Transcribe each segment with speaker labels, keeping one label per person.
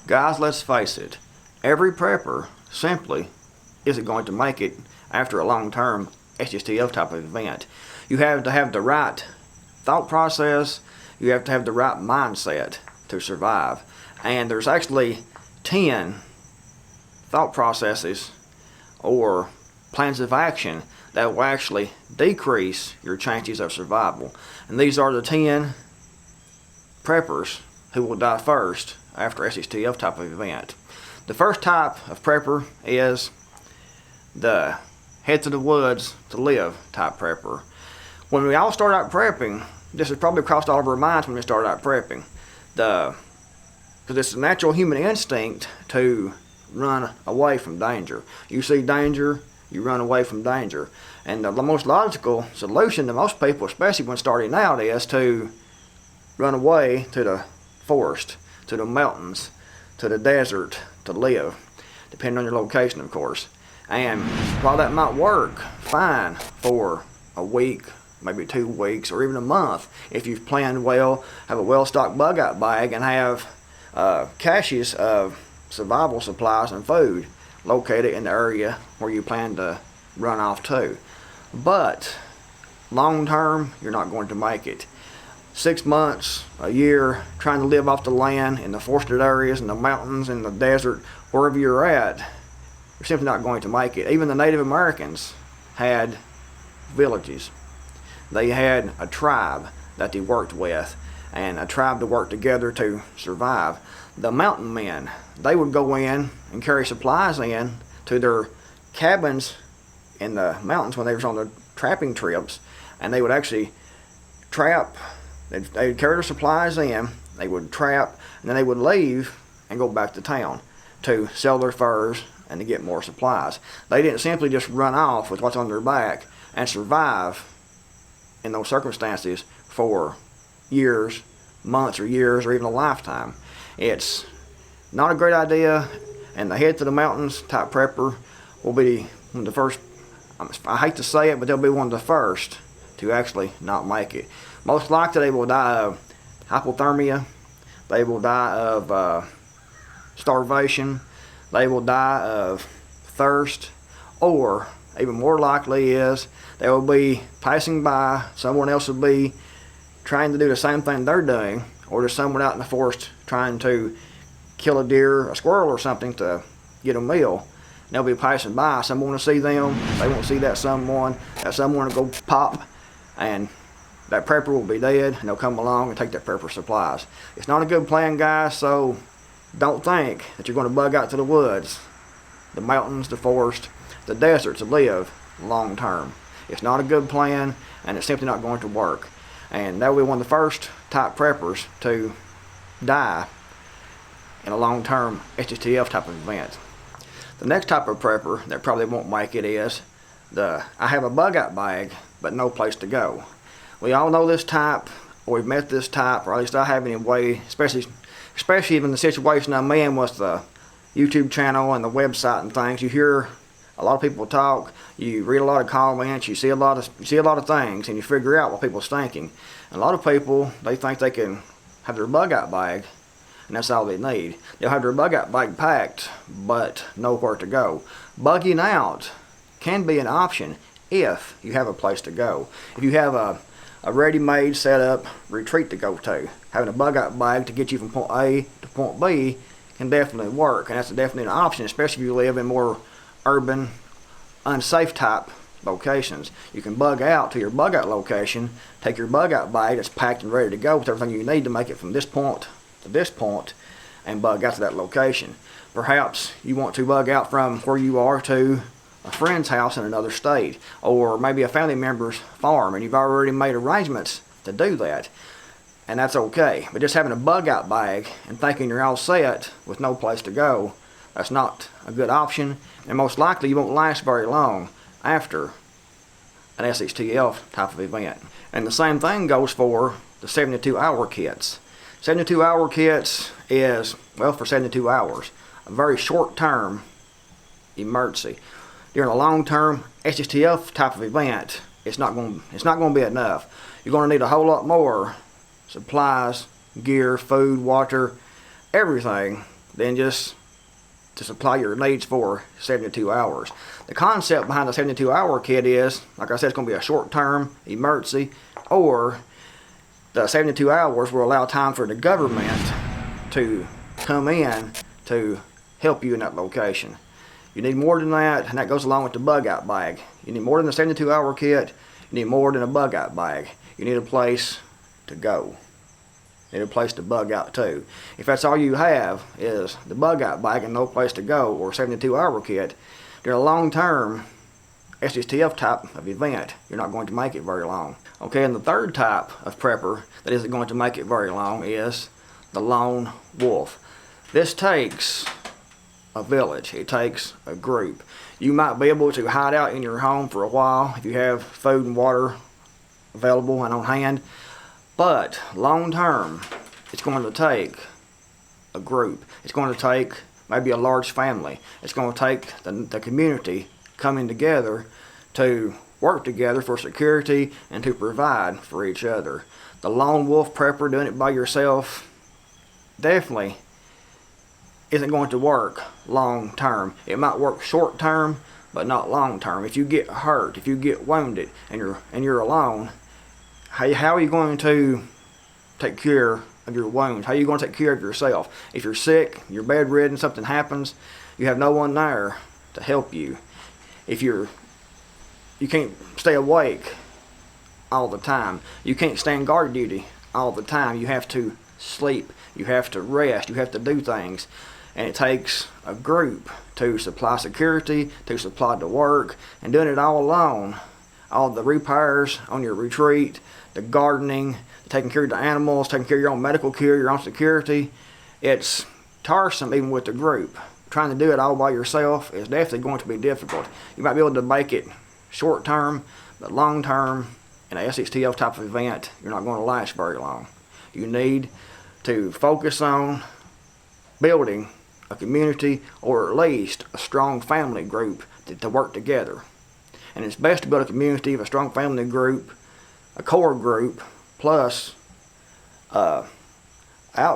Speaker 1: Guys, let's face it, every prepper simply isn't going to make it after a long-term SHTF type of event. You have to have the right thought process, you have to have the right mindset to survive. And there's actually 10 thought processes or plans of action that will actually decrease your chances of survival. And these are the 10 preppers who will die first after SHTF type of event. The first type of prepper is the head to the woods to live type prepper. When we all start out prepping, this has probably crossed all of our minds when we start out prepping. Because it's a natural human instinct to run away from danger. You see danger, you run away from danger. And the most logical solution to most people, especially when starting out, is to run away to the forest, to the mountains, to the desert to live, depending on your location, of course. And while that might work fine for a week, maybe 2 weeks, or even a month, if you've planned well, have a well-stocked bug-out bag, and have caches of survival supplies and food located in the area where you plan to run off to. But long-term, you're not going to make it. 6 months, a year, trying to live off the land in the forested areas, in the mountains, in the desert, wherever you're at, you're simply not going to make it. Even the Native Americans had villages. They had a tribe that they worked with, and a tribe to work together to survive. The mountain men, they would go in and carry supplies in to their cabins in the mountains when they were on their trapping trips, and they would actually trap. They'd carry their supplies in, they would trap, and then they would leave and go back to town to sell their furs and to get more supplies. They didn't simply just run off with what's on their back and survive in those circumstances for years, months or years, or even a lifetime. It's not a great idea, and the head to the mountains type prepper will be one of the first, I hate to say it, but they'll be one of the first to actually not make it. Most likely they will die of hypothermia, they will die of starvation, they will die of thirst, or even more likely is they will be passing by, someone else will be trying to do the same thing they're doing, or there's someone out in the forest trying to kill a deer, a squirrel or something to get a meal. They'll be passing by, someone will see them, they won't see that someone will go pop, and that prepper will be dead, and they'll come along and take that prepper supplies. It's not a good plan, guys, so don't think that you're going to bug out to the woods, the mountains, the forest, the desert to live long term. It's not a good plan, and it's simply not going to work. And that will be one of the first type preppers to die in a long-term SHTF type of event. The next type of prepper that probably won't make it is I have a bug-out bag, but no place to go. We all know this type, or we've met this type, or at least I have anyway, especially even the situation I'm in with the YouTube channel and the website and things. You hear a lot of people talk, you read a lot of comments, you see a lot of things, and you figure out what people's thinking. And a lot of people, they think they can have their bug-out bag, and that's all they need. They'll have their bug-out bag packed, but nowhere to go. Bugging out can be an option if you have a place to go. If you have a ready-made, set-up retreat to go to, having a bug-out bag to get you from point A to point B can definitely work, and that's definitely an option, especially if you live in more urban, unsafe type locations. You can bug out to your bug-out location, take your bug-out bag that's packed and ready to go with everything you need to make it from this point to this point, and bug out to that location. Perhaps you want to bug out from where you are to a friend's house in another state, or maybe a family member's farm, and you've already made arrangements to do that, and that's okay. But just having a bug-out bag and thinking you're all set with no place to go, that's not a good option, and most likely you won't last very long after an SHTF type of event. And the same thing goes for the 72-hour kits. 72-hour kits is, well, for 72 hours, a very short-term emergency. During a long-term SHTF type of event, it's not going to be enough. You're going to need a whole lot more supplies, gear, food, water, everything than just to supply your needs for 72 hours. The concept behind the 72-hour kit is, like I said, it's going to be a short-term emergency, or the 72 hours will allow time for the government to come in to help you in that location. You need more than that, and that goes along with the bug-out bag. You need more than the 72-hour kit. You need more than a bug-out bag. You need a place to go. You need a place to bug out to. If that's all you have is the bug-out bag and no place to go, or 72-hour kit, during a long-term SHTF type of event, you're not going to make it very long. Okay, and the third type of prepper that isn't going to make it very long is the lone wolf. This takes a village. It takes a group. You might be able to hide out in your home for a while if you have food and water available and on hand, but long term, it's going to take a group. It's going to take maybe a large family. It's going to take the community coming together to work together for security and to provide for each other. The lone wolf prepper, doing it by yourself, definitely isn't going to work long term. It might work short term, but not long term. If you get hurt, if you get wounded, and you're alone, how are you going to take care of your wounds? How are you going to take care of yourself? If you're sick, you're bedridden, something happens, you have no one there to help you. If you can't stay awake all the time. You can't stand guard duty all the time. You have to sleep. You have to rest. You have to do things. And it takes a group to supply security, to supply the work, and doing it all alone. All the repairs on your retreat, the gardening, taking care of the animals, taking care of your own medical care, your own security. It's tiresome even with the group. Trying to do it all by yourself is definitely going to be difficult. You might be able to make it short term, but long term, in a SHTF type of event, you're not going to last very long. You need to focus on building a community, or at least a strong family group to work together. And it's best to build a community of a strong family group, a core group, plus out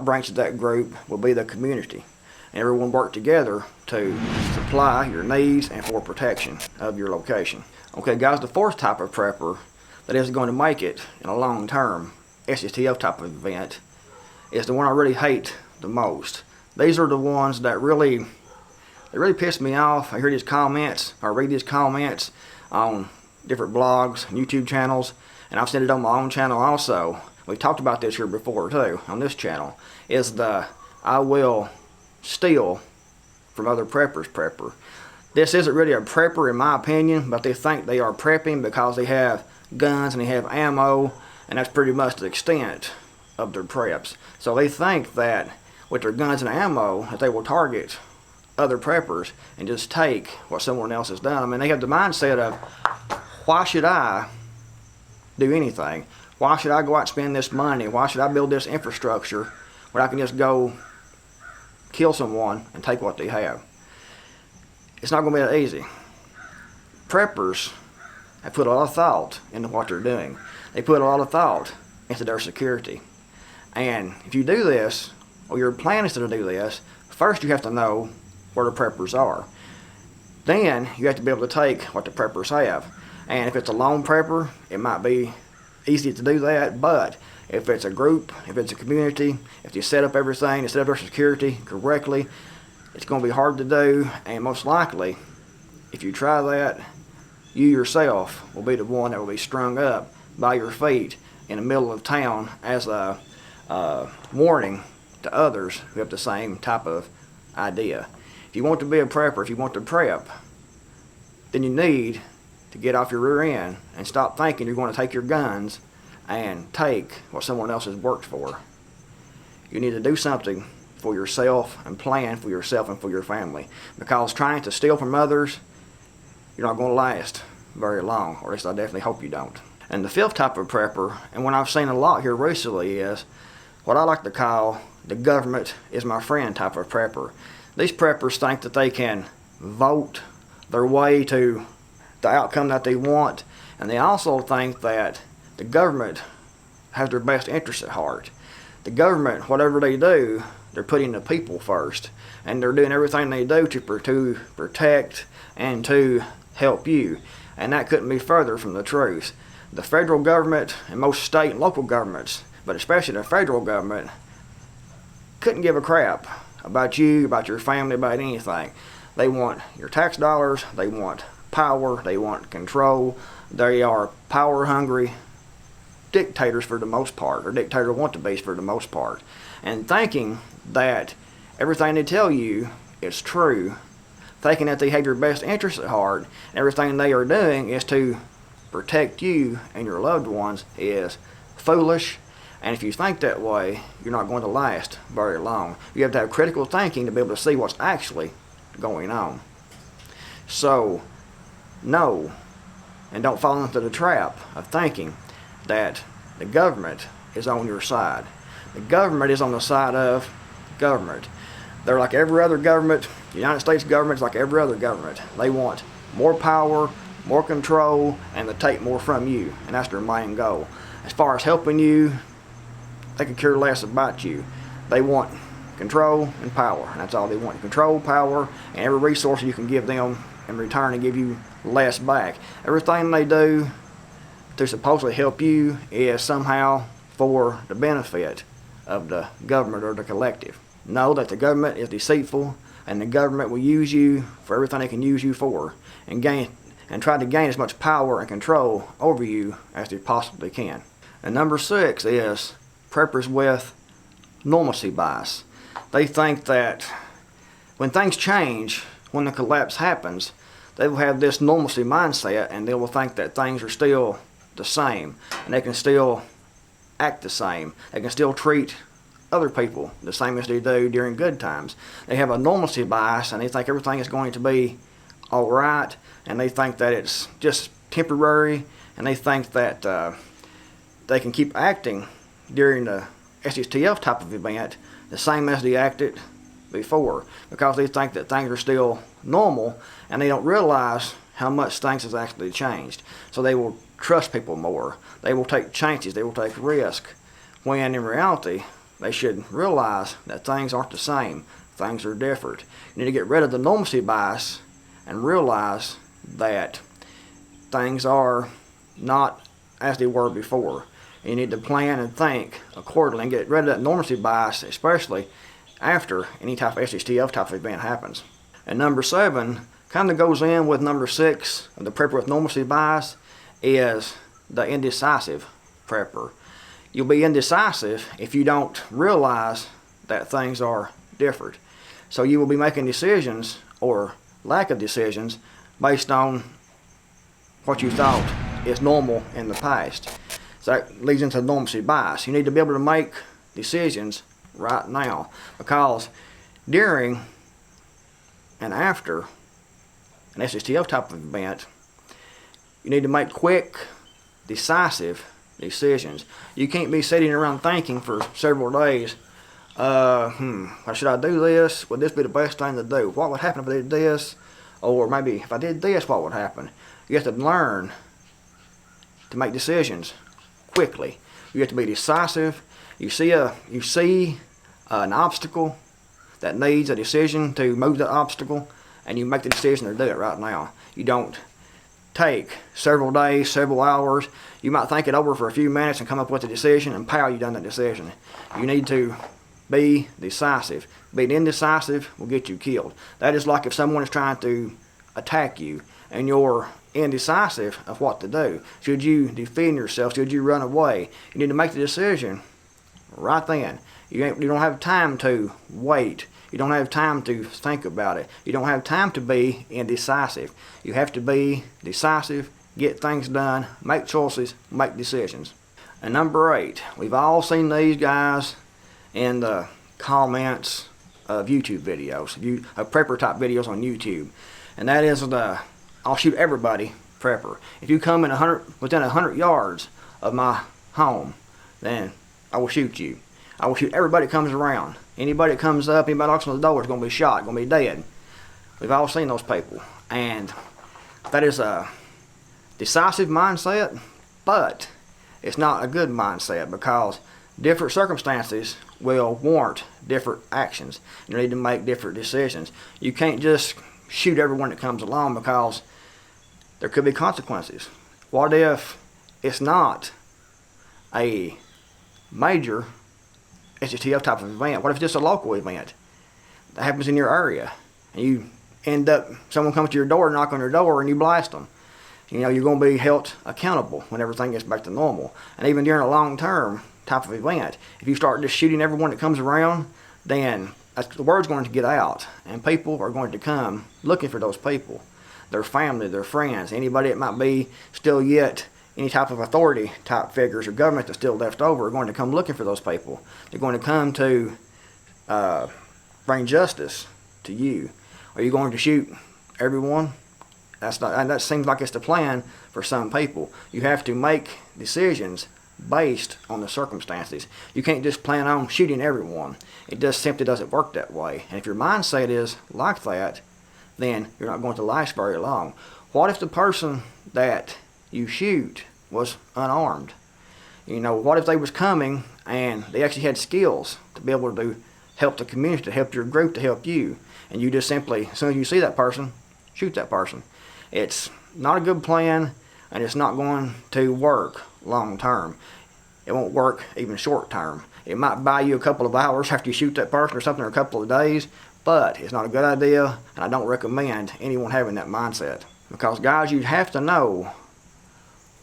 Speaker 1: branches of that group will be the community. And everyone work together to supply your needs and for protection of your location. Okay guys, the fourth type of prepper that isn't going to make it in a long-term SHTF type of event is the one I really hate the most. These are the ones that really piss me off. I hear these comments, or read these comments on different blogs and YouTube channels, and I've seen it on my own channel also. We talked about this here before too, on this channel, is the I will steal from other preppers prepper. This isn't really a prepper in my opinion, but they think they are prepping because they have guns and they have ammo, and that's pretty much the extent of their preps. So they think that with their guns and ammo that they will target other preppers and just take what someone else has done. I mean, they have the mindset of, why should I do anything? Why should I go out and spend this money? Why should I build this infrastructure when I can just go kill someone and take what they have? It's not going to be that easy. Preppers have put a lot of thought into what they're doing. They put a lot of thought into their security. And if you do this, or your plan is to do this, first you have to know where the preppers are. Then you have to be able to take what the preppers have. And if it's a lone prepper, it might be easy to do that, but if it's a group, if it's a community, if you set up everything, you set up their security correctly, it's going to be hard to do, and most likely, if you try that, you yourself will be the one that will be strung up by your feet in the middle of town as a warning to others who have the same type of idea. If you want to be a prepper, if you want to prep, then you need to get off your rear end and stop thinking you're going to take your guns and take what someone else has worked for. You need to do something for yourself and plan for yourself and for your family, because trying to steal from others, you're not going to last very long, or at least I definitely hope you don't. And the fifth type of prepper, and one I've seen a lot here recently, is what I like to call the government is my friend type of prepper. These preppers think that they can vote their way to the outcome that they want, and they also think that the government has their best interests at heart. The government, whatever they do, they're putting the people first, and they're doing everything they do to protect and to help you. And that couldn't be further from the truth. The federal government and most state and local governments, but especially the federal government, couldn't give a crap about you, about your family, about anything. They want your tax dollars, they want power, they want control. They are power hungry dictators for the most part, or dictators want to be for the most part. And thinking that everything they tell you is true, thinking that they have your best interests at heart, and everything they are doing is to protect you and your loved ones, is foolish. And if you think that way, you're not going to last very long. You have to have critical thinking to be able to see what's actually going on. So, know, and don't fall into the trap of thinking that the government is on your side. The government is on the side of government. They're like every other government. The United States government is like every other government. They want more power, more control, and to take more from you. And that's their main goal. As far as helping you, they could care less about you. They want control and power. And that's all they want. Control, power, and every resource you can give them in return and give you less back. Everything they do to supposedly help you is somehow for the benefit of the government or the collective. Know that the government is deceitful, and the government will use you for everything they can use you for, and try to gain as much power and control over you as they possibly can. And number 6 is preppers with normalcy bias. They think that when things change, when the collapse happens, they will have this normalcy mindset, and they will think that things are still the same, and they can still act the same. They can still treat other people the same as they do during good times. They have a normalcy bias, and they think everything is going to be all right, and they think that it's just temporary, and they think that they can keep acting during the SHTF type of event the same as they acted before, because they think that things are still normal, and they don't realize how much things has actually changed. So they will trust people more. They will take chances. They will take risk, when in reality they should realize that things aren't the same. Things are different. You need to get rid of the normalcy bias and realize that things are not as they were before. You need to plan and think accordingly and get rid of that normalcy bias, especially after any type of SHTF type of event happens. And number 7 kind of goes in with number 6 of the prepper with normalcy bias, is the indecisive prepper. You'll be indecisive if you don't realize that things are different. So you will be making decisions, or lack of decisions, based on what you thought is normal in the past. So that leads into normalcy bias. You need to be able to make decisions right now, because during and after an SHTF type of event, you need to make quick, decisive decisions. You can't be sitting around thinking for several days, should I do this? Would this be the best thing to do? What would happen if I did this? Or maybe if I did this, what would happen? You have to learn to make decisions quickly. You have to be decisive. You see an obstacle that needs a decision to move the obstacle, and you make the decision to do it right now. You don't take several days, several hours. You might think it over for a few minutes and come up with a decision, and pow, you've done the decision. You need to be decisive. Being indecisive will get you killed. That is like if someone is trying to attack you and you're indecisive of what to do. Should you defend yourself? Should you run away? You need to make the decision right then. You don't have time to wait. You don't have time to think about it. You don't have time to be indecisive. You have to be decisive, get things done, make choices, make decisions. And number 8, we've all seen these guys in the comments of YouTube videos, of prepper type videos on YouTube. And that is the I'll shoot everybody prepper. If you come within 100 yards of my home, then I will shoot you. I will shoot everybody that comes around. Anybody that comes up, anybody knocks on the door is going to be shot, going to be dead. We've all seen those people. And that is a decisive mindset, but it's not a good mindset, because different circumstances will warrant different actions. You need to make different decisions. You can't just shoot everyone that comes along, because there could be consequences. What if it's not a major SHTF type of event? What if it's just a local event that happens in your area, and you end up, someone comes to your door, knock on your door, and you blast them? You know, you're going to be held accountable when everything gets back to normal. And even during a long-term type of event, if you start just shooting everyone that comes around, then the word's going to get out, and people are going to come looking for those people, their family, their friends, anybody that might be still yet any type of authority type figures or government that's still left over are going to come looking for those people. They're going to come to bring justice to you. Are you going to shoot everyone? That's not, and that seems like it's the plan for some people. You have to make decisions based on the circumstances. You can't just plan on shooting everyone. It just simply doesn't work that way. And if your mindset is like that, then you're not going to last very long. What if the person that you shoot was unarmed? You know, what if they was coming and they actually had skills to be able to help the community, to help your group, to help you, and you just simply, as soon as you see that person, shoot that person? It's not a good plan, and it's not going to work long term. It won't work even short term. It might buy you a couple of hours after you shoot that person or something, or a couple of days, but it's not a good idea, and I don't recommend anyone having that mindset. Because guys, you have to know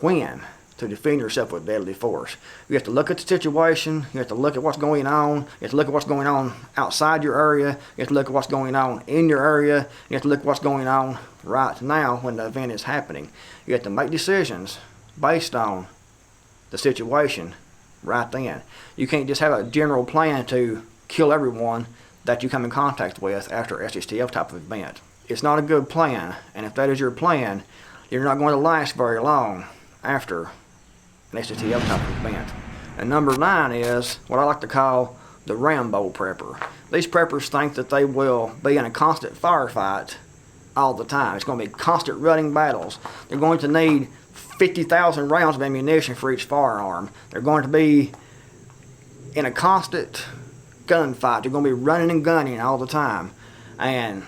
Speaker 1: when to defend yourself with deadly force. You have to look at the situation, you have to look at what's going on, you have to look at what's going on outside your area, you have to look at what's going on in your area, you have to look at what's going on right now when the event is happening. You have to make decisions based on the situation right then. You can't just have a general plan to kill everyone that you come in contact with after a SHTF type of event. It's not a good plan, and if that is your plan, you're not going to last very long after an SHTF type of event. And number 9 is what I like to call the Rambo prepper. These preppers think that they will be in a constant firefight all the time. It's going to be constant running battles. They're going to need 50,000 rounds of ammunition for each firearm. They're going to be in a constant gunfight. They're going to be running and gunning all the time. And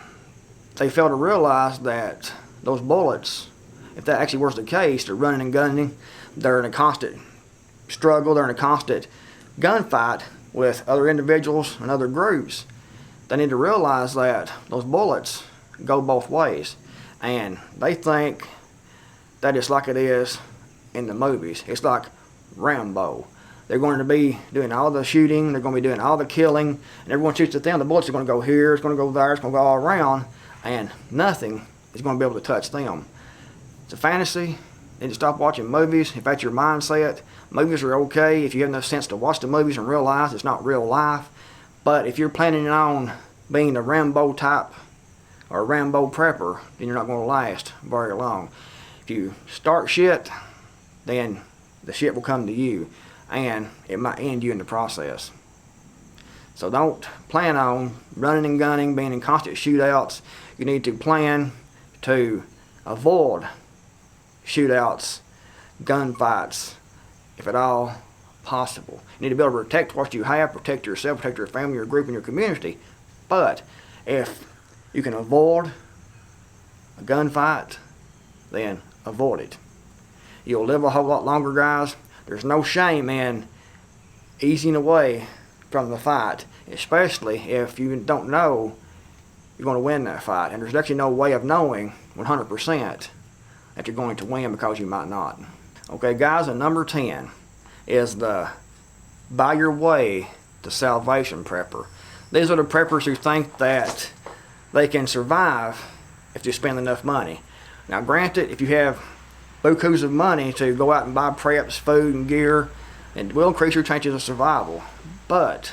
Speaker 1: they fail to realize that those bullets, if that actually was the case, they're running and gunning, they're in a constant struggle, they're in a constant gunfight with other individuals and other groups. They need to realize that those bullets go both ways. And they think that it's like it is in the movies. It's like Rambo. They're going to be doing all the shooting, they're going to be doing all the killing, and everyone shoots at them. The bullets are going to go here, it's going to go there, it's going to go all around, and nothing is going to be able to touch them. It's a fantasy. You need to stop watching movies if that's your mindset. Movies are okay if you have enough sense to watch the movies and realize it's not real life. But if you're planning on being a Rambo type or a Rambo prepper, then you're not going to last very long. If you start shit, then the shit will come to you, and it might end you in the process. So don't plan on running and gunning, being in constant shootouts. You need to plan to avoid shootouts, gunfights, if at all possible. You need to be able to protect what you have, protect yourself, protect your family, your group, and your community. But if you can avoid a gunfight, then avoid it. You'll live a whole lot longer, guys. There's no shame in easing away from the fight, especially if you don't know you're going to win that fight. And there's actually no way of knowing 100% that you're going to win, because you might not. Okay, guys, and number 10 is the buy your way to salvation prepper. These are the preppers who think that they can survive if they spend enough money. Now, granted, if you have bukus of money to go out and buy preps, food, and gear, it will increase your chances of survival. But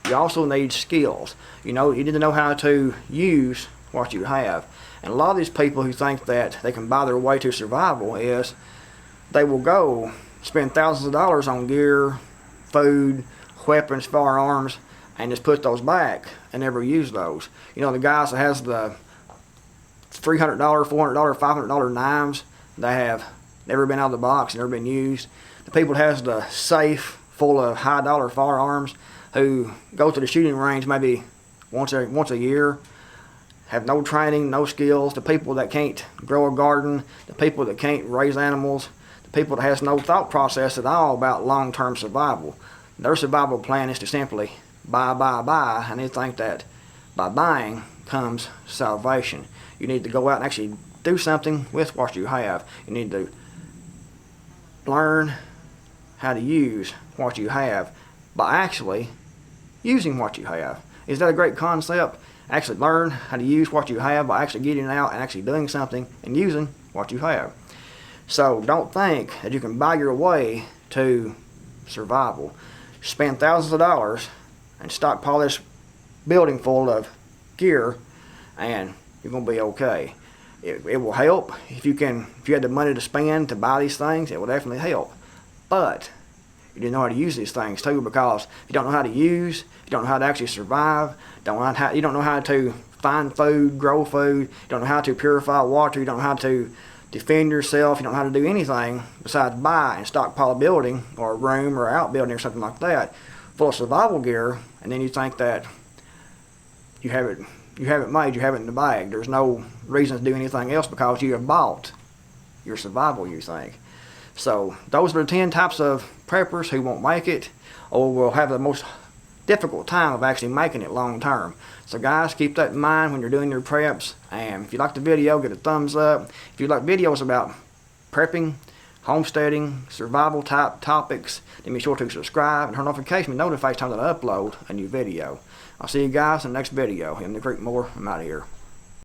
Speaker 1: you also need skills. You need to know how to use what you have. And a lot of these people who think that they can buy their way to survival is they will go spend thousands of dollars on gear, food, weapons, firearms, and just put those back and never use those. The guys that has the $300, $400, $500 knives that have never been out of the box, never been used. The people that has the safe full of high dollar firearms, who go to the shooting range maybe once a year, have no training, no skills, the people that can't grow a garden, the people that can't raise animals, the people that has no thought process at all about long-term survival. Their survival plan is to simply buy, and they think that by buying comes salvation. You need to go out and actually do something with what you have. You need to learn how to use what you have by actually using what you have. Is that a great concept? Actually learn how to use what you have by actually getting out and actually doing something and using what you have. So don't think that you can buy your way to survival. Spend thousands of dollars and stockpile this building full of gear, and you're going to be okay. It will help if you had the money to spend to buy these things. It will definitely help. But you didn't know how to use these things too, because if you don't know how to use, you don't know how to actually survive, you don't know how to find food, grow food, you don't know how to purify water, you don't know how to defend yourself, you don't know how to do anything besides buy and stockpile a building or a room or an outbuilding or something like that full of survival gear, and then you think that you have it made, you have it in the bag. There's no reason to do anything else because you have bought your survival, you think. So those are the 10 types of preppers who won't make it or will have the most difficult time of actually making it long term. So guys, keep that in mind when you're doing your preps, and if you like the video, get a thumbs up. If you like videos about prepping, homesteading, survival type topics, then be sure to subscribe and turn notifications to notify time that I upload a new video. I'll see you guys in the next video. I'm the Creekmore. I'm out of here.